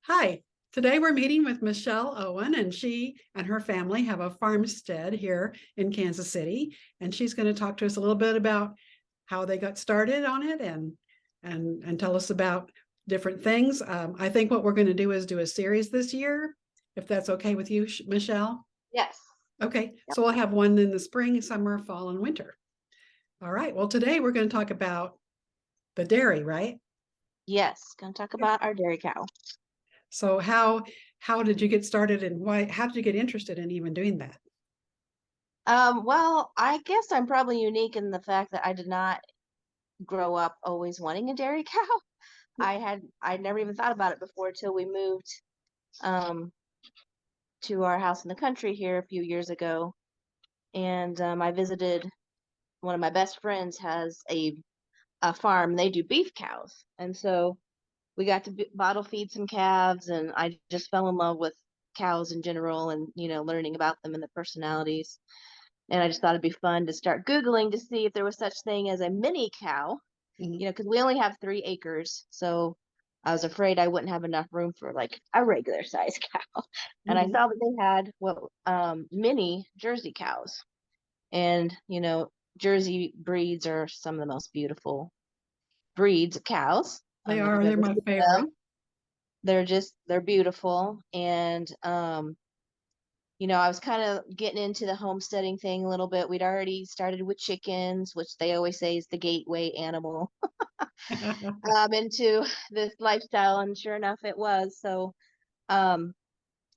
Hi, today we're meeting with Michelle Owen, and she and her family have a farmstead here in Kansas City. And she's going to talk to us a little bit about how they got started on it and tell us about different things. I think what we're going to do is do a series this year, if that's okay with you, Michelle. Yes. Okay, Yep. so we'll have one in the spring, summer, fall, and winter. All right, well, today we're going to talk about the dairy, right? Yes. Gonna talk about our dairy cow. So how did you get started and why how did you get interested in even doing that? Well, I guess I'm probably unique in the fact that I did not grow up always wanting a dairy cow. I'd never even thought about it before till we moved um to our house in the country here a few years ago. And I visited one of my best friends has a farm. They do beef cows. And so we got to bottle feed some calves, and I just fell in love with cows in general and, learning about them and the personalities. And I just thought it'd be fun to start Googling to see if there was such thing as a mini cow, Mhm, because we only have 3 acres. So I was afraid I wouldn't have enough room for like a regular size cow. And I mhm. saw that they had mini Jersey cows. And, Jersey breeds are some of the most beautiful breeds of cows. They If you've are, they're ever my seen favorite. them, they're beautiful. And I was kind of getting into the homesteading thing a little bit. We'd already started with chickens, which they always say is the gateway animal, into this lifestyle. And sure enough, it was. So um,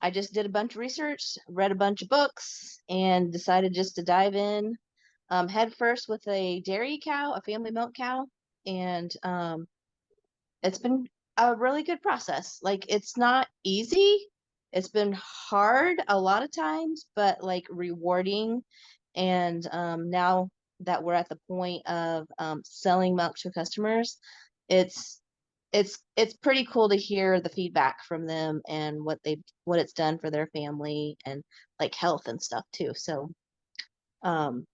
I just did a bunch of research, read a bunch of books, and decided just to dive in head first with a dairy cow, a family milk cow. And it's been a really good process. Like, it's not easy. It's been hard a lot of times, but like rewarding. And now that we're at the point of selling milk to customers, it's it's pretty cool to hear the feedback from them and what it's done for their family and like health and stuff too. So um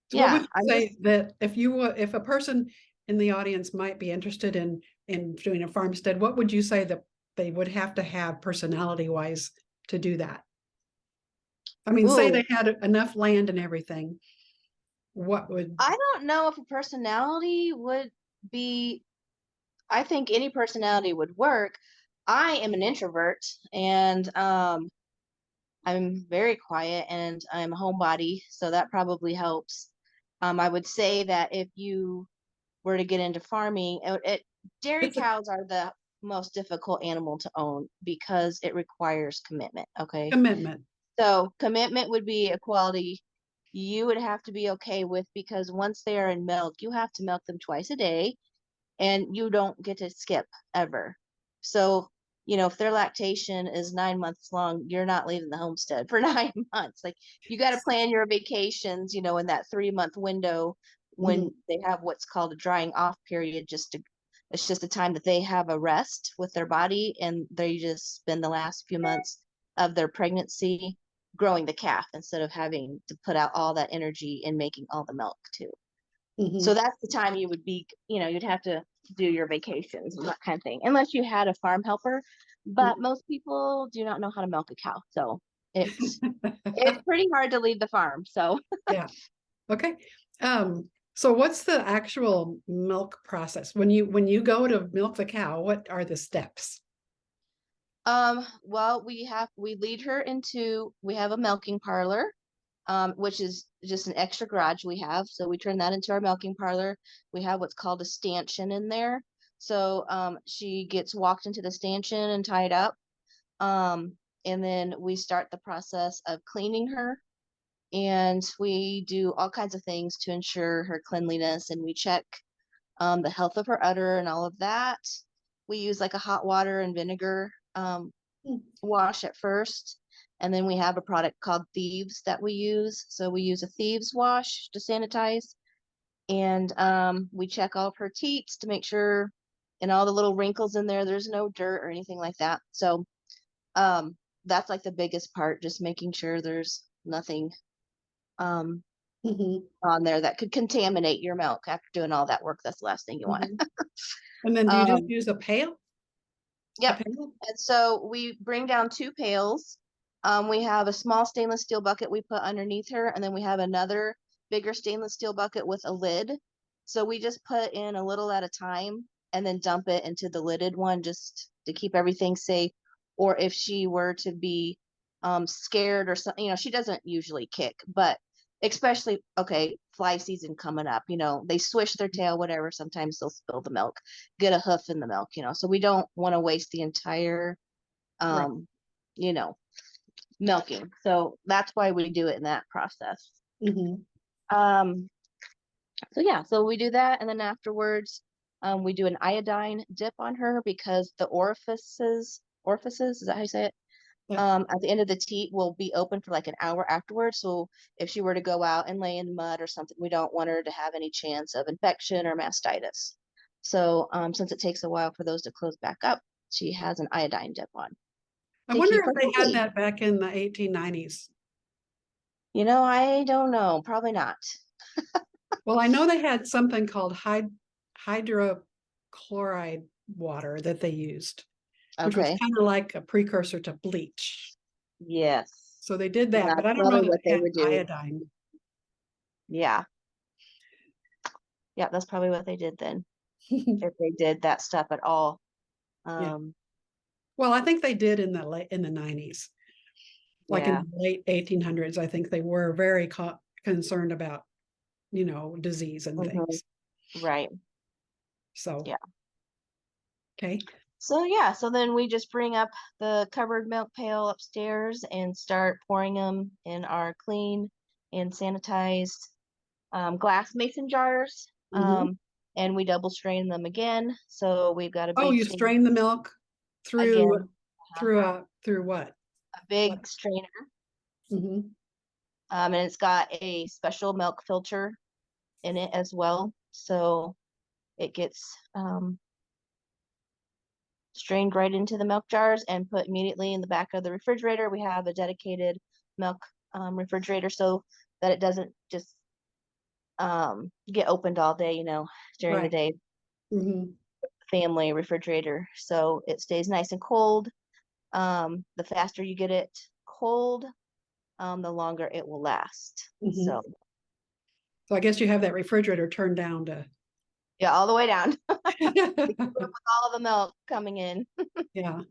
So what would yeah, you I'm just say that if a person in the audience might be interested in doing a farmstead, what would you say that they would have to have personality wise to do that? I mean, say ooh, they had enough land and everything, what would I don't know if a personality would be. I think any personality would work. I am an introvert, and I'm very quiet, and I'm a homebody, so that probably helps. I would say that if you were to get into farming, dairy it's a cows are the most difficult animal to own because it requires commitment. Okay. commitment? So commitment would be a quality you would have to be okay with, because once they are in milk, you have to milk them twice a day, and you don't get to skip ever. So, if their lactation is 9 months long, you're not leaving the homestead for 9 months. Like, you got to plan your vacations, in that 3 month window Mhm, when they have what's called a drying off period. It's just a time that they have a rest with their body, and they just spend the last few months of their pregnancy growing the calf instead of having to put out all that energy in making all the milk too. So mhm. that's the time you would be, you'd have to do your vacations and that kind of thing, unless you had a farm helper. But most people do not know how to milk a cow, so it's pretty hard to leave the farm. So, Yeah. Okay. So what's the actual milk process? When you go to milk the cow, what are the steps? well, we have a milking parlor, which is just an extra garage we have. So we turn that into our milking parlor. We have what's called a stanchion in there. So she gets walked into the stanchion and tied up. And then we start the process of cleaning her. And we do all kinds of things to ensure her cleanliness. And we check the health of her udder and all of that. We use like a hot water and vinegar wash at first. And then we have a product called Thieves that we use. So we use a Thieves wash to sanitize. And we check all of her teats to make sure, and all the little wrinkles in there, there's no dirt or anything like that. So that's like the biggest part, just making sure there's nothing um, Mhm, on there that could contaminate your milk. After doing all that work, that's the last thing you want. mhm. And then do you just Um, use a pail? Yep. pail? And so we bring down 2 pails. We have a small stainless steel bucket we put underneath her, and then we have another bigger stainless steel bucket with a lid. So we just put in a little at a time and then dump it into the lidded one just to keep everything safe. Or if she were to be scared or something, she doesn't usually kick, but especially, okay, fly season coming up, they swish their tail, whatever. Sometimes they'll spill the milk, get a hoof in the milk, so we don't want to waste the entire, Right. you know, milking. So that's why we do it in that process. Mhm. Um, so yeah, so we do that, and then afterwards, we do an iodine dip on her because the orifices, is that how you say it? Yeah. At the end of the teat will be open for like an hour afterwards. So if she were to go out and lay in mud or something, we don't want her to have any chance of infection or mastitis. So since it takes a while for those to close back up, she has an iodine dip on I to wonder keep if her they had healthy. that back in the 1890s. I don't know. Probably not. Well, I know they had something called hydrochloride water that they used, which was Okay. kind of like a precursor to bleach. Yes. So they did that, but That's I don't know probably that what they they had would do. iodine. Yeah. Yeah, that's probably what they did then, if they did that stuff at all. Yeah. Um, Well, I think they did in the 90s. Like in yeah. the late 1800s, I think they were very concerned about, disease and Hmm. things. Right. So, Yeah. okay. So yeah, so then we just bring up the covered milk pail upstairs and start pouring them in our clean and sanitized glass mason jars. Mhm. And we double strain them again. So we've got a Oh, big you strainer strain the milk through again, through what? a What? big strainer. Mhm. And it's got a special milk filter in it as well. So it gets strained right into the milk jars and put immediately in the back of the refrigerator. We have a dedicated milk refrigerator so that it doesn't just get opened all day, during the Right. day, Mhm. family refrigerator. So it stays nice and cold. The faster you get it cold, the longer it will last. Mhm. So So I guess you have that refrigerator turned down to. yeah, all the way down to keep up with all of the milk coming in. Yeah.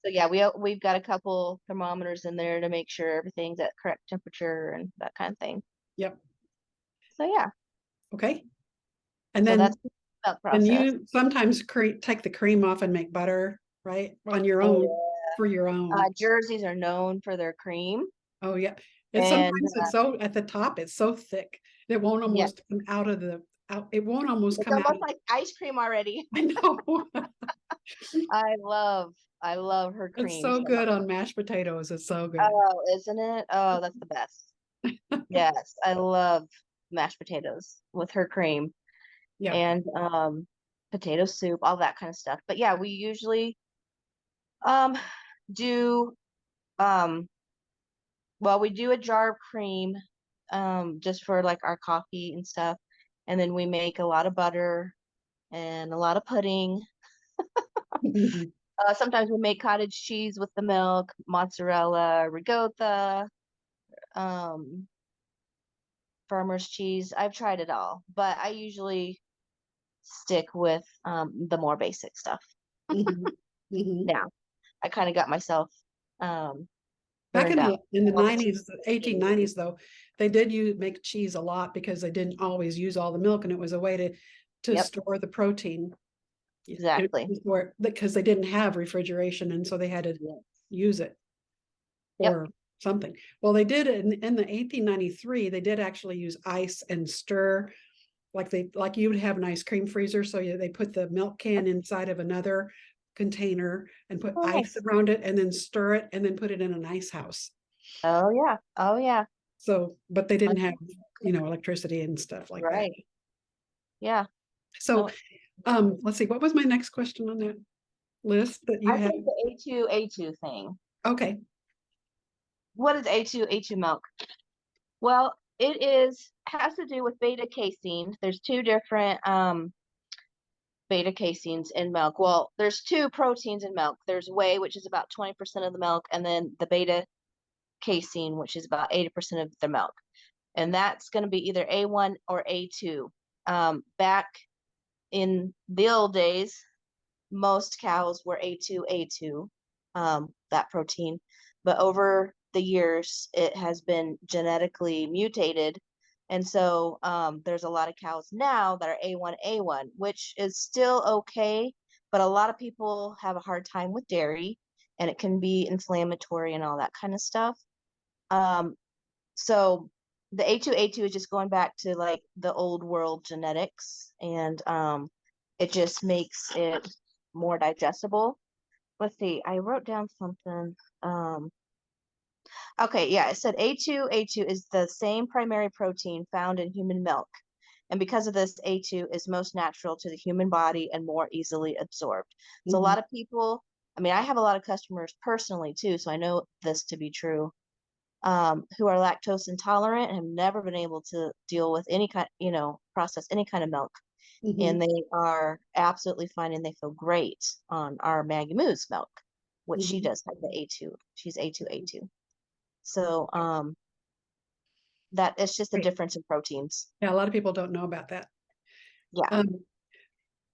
So yeah, we've got a couple thermometers in there to make sure everything's at correct temperature and that kind of thing. Yep. So yeah, Okay. And so that's then the milk and process. you sometimes take the cream off and make butter, right? On your Oh own, yeah. for your own. Jerseys are known for their cream, Oh yeah. It's and sometimes it's so at the top, it's so thick. It won't yeah, almost come out of the out. It won't almost it's come out almost of. like ice cream already. I know. I love, I love her It's cream so so good much. on mashed potatoes. It's so good. Oh, isn't it? Oh, that's the best. Yes, I love mashed potatoes with her cream Yep. and potato soup, all that kind of stuff. But yeah, we usually um do um well, we do a jar of cream just for like our coffee and stuff. And then we make a lot of butter and a lot of pudding. Sometimes we make cottage cheese with the milk, mozzarella, ricotta, um, farmer's cheese. I've tried it all, but I usually stick with the more basic stuff. Mhm. Mhm. Now, I kind of got myself um, Back burned in out. the All the cheese. 90s, the 1890s, though, they did make cheese a lot because they didn't always use all the milk, and it was a way to Yep, store the protein. exactly. Because they didn't have refrigeration, and so they had to Yep. use it Yep. or something. Well, they did in the 1893, they did actually use ice and stir, like you would have an ice cream freezer. So they put the milk can inside of another container and put Oh, ice nice. around it and then stir it and then put it in an ice house. Oh yeah. Oh yeah. So, but they didn't have, Understood. electricity and stuff like that. Right. Yeah. So, No, let's see, what was my next question on that list that you I had? think the A2 thing. Okay. What is A2 milk? Well, it has to do with beta casein. There's two different beta caseins in milk. Well, there's two proteins in milk. There's whey, which is about 20% of the milk, and then the beta casein, which is about 80% of the milk. And that's going to be either A1 or A2. Back in the old days, most cows were A2, that protein. But over the years, it has been genetically mutated. And so there's a lot of cows now that are A1, which is still okay. But a lot of people have a hard time with dairy, and it can be inflammatory and all that kind of stuff. So the A2 is just going back to like the old world genetics, and it just makes it more digestible. Let's see, I wrote down something. Okay, yeah, it said A2 is the same primary protein found in human milk. And because of this, A2 is most natural to the human body and more easily absorbed. So a Mhm. lot of people, I mean, I have a lot of customers personally too, so I know this to be true, who are lactose intolerant and have never been able to deal with any kind, process any kind of milk. And Mhm. they are absolutely fine and they feel great on our Maggie Moo's milk, which she Mhm. does have the A2. She's A2. So that it's just a Great. difference in proteins. Yeah, a lot of people don't know about that. Yeah. Um,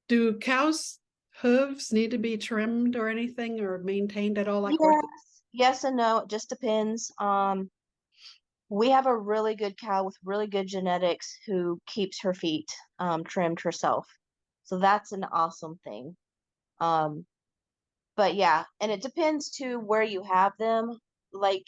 do cows' hooves need to be trimmed or anything or maintained at all like horses? Yes and no. It just depends. We have a really good cow with really good genetics who keeps her feet trimmed herself. So that's an awesome thing. Um, but yeah, and it depends to where you have them. Like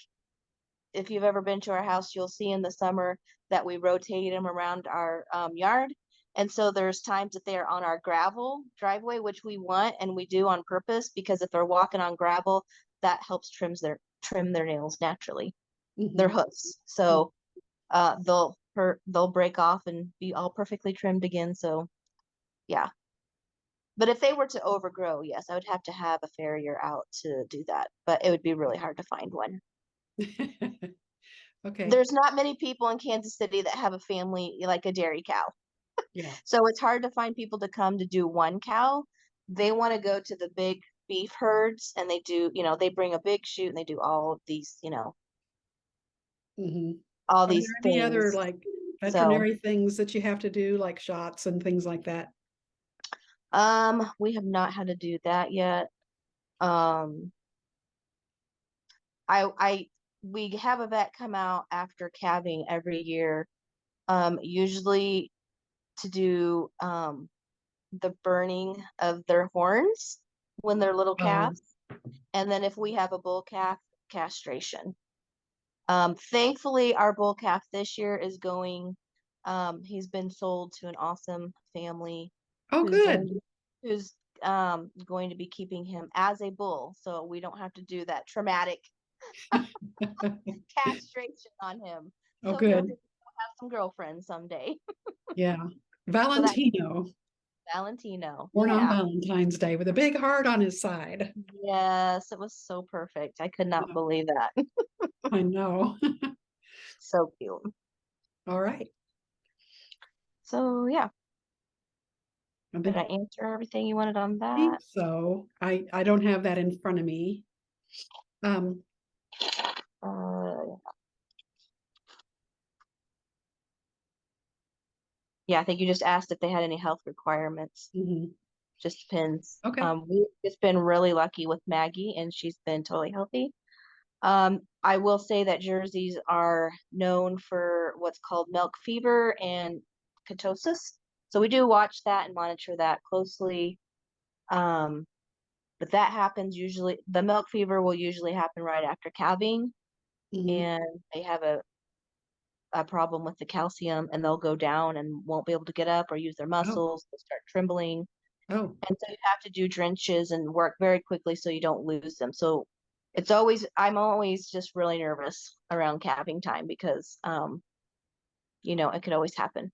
if you've ever been to our house, you'll see in the summer that we rotate them around our yard. And so there's times that they're on our gravel driveway, which we want and we do on purpose because if they're walking on gravel, that helps trim their nails naturally, their Mhm. hoofs. Mhm. So they'll break off and be all perfectly trimmed again. So yeah. But if they were to overgrow, yes, I would have to have a farrier out to do that. But it would be really hard to find one. Okay, There's not many people in Kansas City that have a family like a dairy cow. yeah. So it's hard to find people to come to do one cow. They want to go to the big beef herds and they do, they bring a big chute and they do all of these, Mhm. all Are there these any other things. like So, veterinary things that you have to do, like shots and things like that? we have not had to do that yet. Um, we have a vet come out after calving every year, usually to do, the burning of their horns when they're little Oh, calves. And then if we have a bull calf, castration. Thankfully, our bull calf this year is going, he's been sold to an awesome family oh, who's good. going to be keeping him as a bull. So we don't have to do that traumatic castration on him. Oh, So he'll good. get to have some girlfriends someday. Yeah. So that's Valentino, Valentino. born on Yeah. Valentine's Day with a big heart on his side. Yes, it was so perfect. I could not Yeah, believe that. I know. So cute. All right. So yeah, I did I answer everything you wanted on think that? so. I don't have that in front of me. Um, Uh, yeah, I think you just asked if they had any health requirements. mhm. Just depends. Okay. We've just been really lucky with Maggie, and she's been totally healthy. I will say that Jerseys are known for what's called milk fever and ketosis. So we do watch that and monitor that closely. Um, but that happens usually, the milk fever will usually happen right after calving, Mhm. and they have a problem with the calcium and they'll go down and won't be able to get up or use their Oh, muscles. They'll start trembling. oh, And so you have to do drenches and work very quickly so you don't lose them. So I'm always just really nervous around calving time because, it could always happen.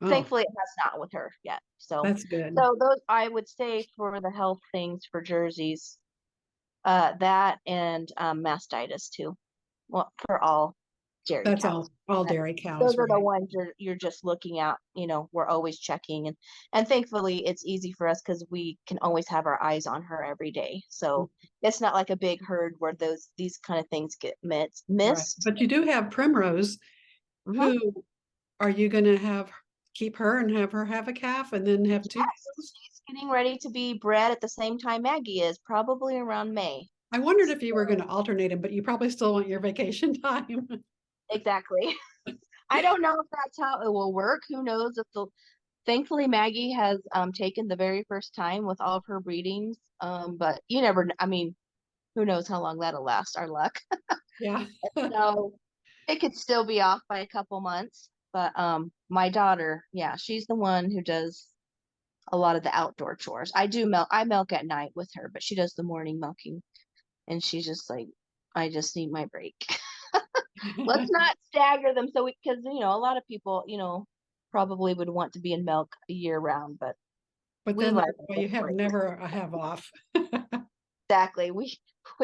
oh, Thankfully, it has not with her yet. So, that's good. so those I would say for the health things for jerseys, that and mastitis too. Well, for all. dairy That's cows. all That- dairy Those cows, are the right? ones you're just looking at, we're always checking, and thankfully it's easy for us because we can always have our eyes on her every day. So it's not like a big herd where these kind of things get Right. missed. But you do have Primrose, Mhm. who are you gonna keep her and have her have a calf and then have two Yes, cows? she's getting ready to be bred at the same time Maggie is, probably around May. I wondered if you were gonna alternate them, but you probably still want your vacation time. Exactly. I don't know if that's how it will work. Who knows if the thankfully Maggie has taken the very first time with all of her breedings. But you never I mean, who knows how long that'll last, our luck. Yeah. So it could still be off by a couple months. But my daughter, yeah, she's the one who does a lot of the outdoor chores. I milk at night with her, but she does the morning milking, and she's just like, I just need my break. Let's not stagger them because a lot of people, probably would want to be in milk year round, but But we then like that a way you little have break. never a have off. Exactly. We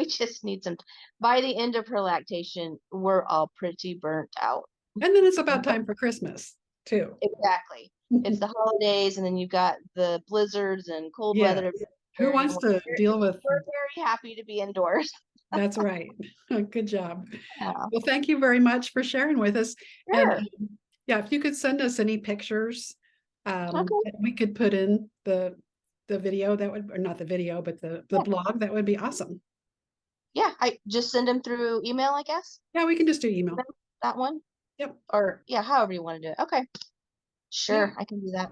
just need some. By the end of her lactation, we're all pretty burnt out. And then it's about time for Christmas too. Exactly. It's the holidays, and then you've got the blizzards and cold Yes. weather. Who And wants to deal with? we're very happy to be indoors. That's right. Good job. Yeah. Well, thank you very much for sharing with us. And Sure. yeah, if you could send us any pictures, Okay. that we could put in the video, that would, or not the video, but the Yeah. blog, that would be awesome. Yeah. I just send them through email, I guess. Yeah, we can just do email. That one. Yep. Or yeah, however you want to do it. Okay. Yeah. Sure, I can do that.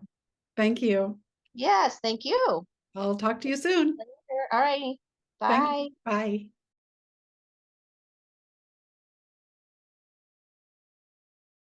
Thank you. Yes, thank you. I'll talk to you soon. All righty. Thank you. Bye. Bye.